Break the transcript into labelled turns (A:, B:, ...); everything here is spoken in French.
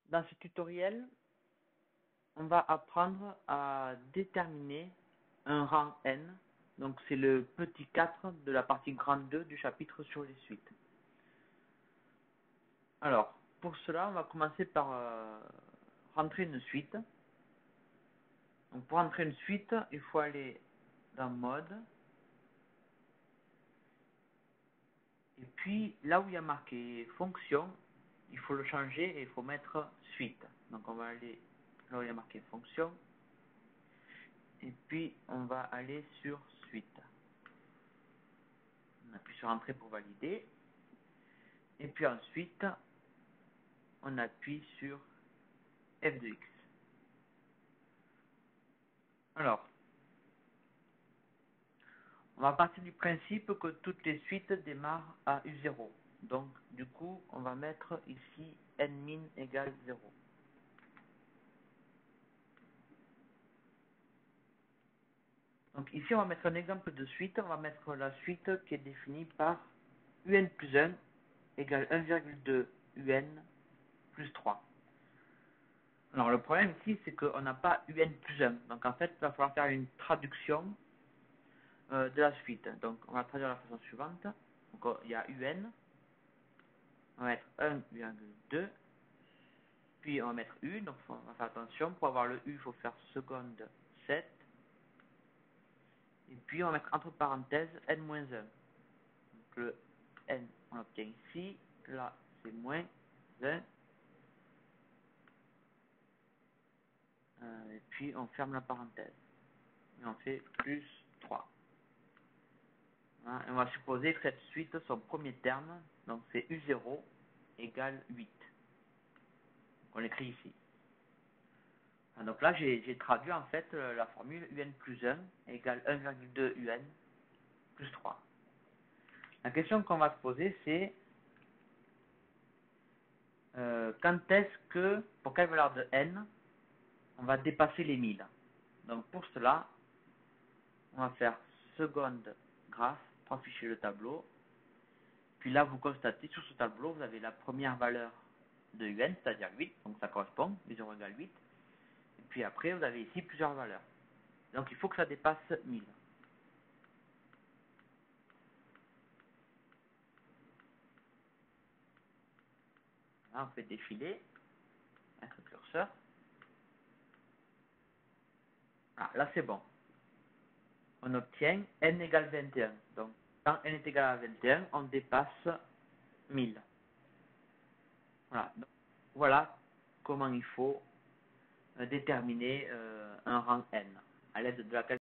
A: Dans ce tutoriel, on va apprendre à déterminer un rang n. Donc c'est le petit 4 de la partie grande 2 du chapitre sur les suites. Alors, pour cela, on va commencer par rentrer une suite. Donc pour rentrer une suite, il faut aller dans Mode. Et puis, là où il y a marqué Fonction, il faut le changer et il faut mettre Suite. Donc on va aller là où il y a marqué Fonction. Et puis, on va aller sur Suite. On appuie sur Entrée pour valider. Et puis ensuite, on appuie sur F de X. Alors, on va partir du principe que toutes les suites démarrent à U0. Donc, du coup, on va mettre ici n-min égale 0. Donc ici, on va mettre un exemple de suite. On va mettre la suite qui est définie par un plus 1 égale 1,2 un plus 3. Alors le problème ici, c'est qu'on n'a pas un plus 1. Donc en fait, il va falloir faire une traduction de la suite. Donc on va traduire de la façon suivante. Donc il y a un, on va mettre 1,2, puis on va mettre u. Donc on va faire attention, pour avoir le u, il faut faire seconde 7. Et puis on va mettre entre parenthèses n-1. Donc le n, on l'obtient ici. Là, c'est moins 1. Et puis on ferme la parenthèse. Et on fait plus 3. Voilà. Et on va supposer que cette suite, son premier terme, donc c'est U0 égale 8. On l'écrit ici. Donc là, j'ai traduit en fait la formule un plus 1 égale 1,2 un plus 3. La question qu'on va se poser, c'est quand est-ce que, pour quelle valeur de n, on va dépasser les 1000. Donc pour cela, on va faire seconde graphe, pour afficher le tableau. Puis là, vous constatez sur ce tableau, vous avez la première valeur de un, c'est-à-dire 8, donc ça correspond, U0 égale 8. Et puis après, vous avez ici plusieurs valeurs. Donc il faut que ça dépasse 1000. Là, on fait défiler, mettre le curseur. Ah, là, c'est bon. On obtient n égale 21. Donc, quand n est égal à 21, on dépasse 1000. Voilà. Donc, voilà comment il faut déterminer un rang n à l'aide de la calculatrice.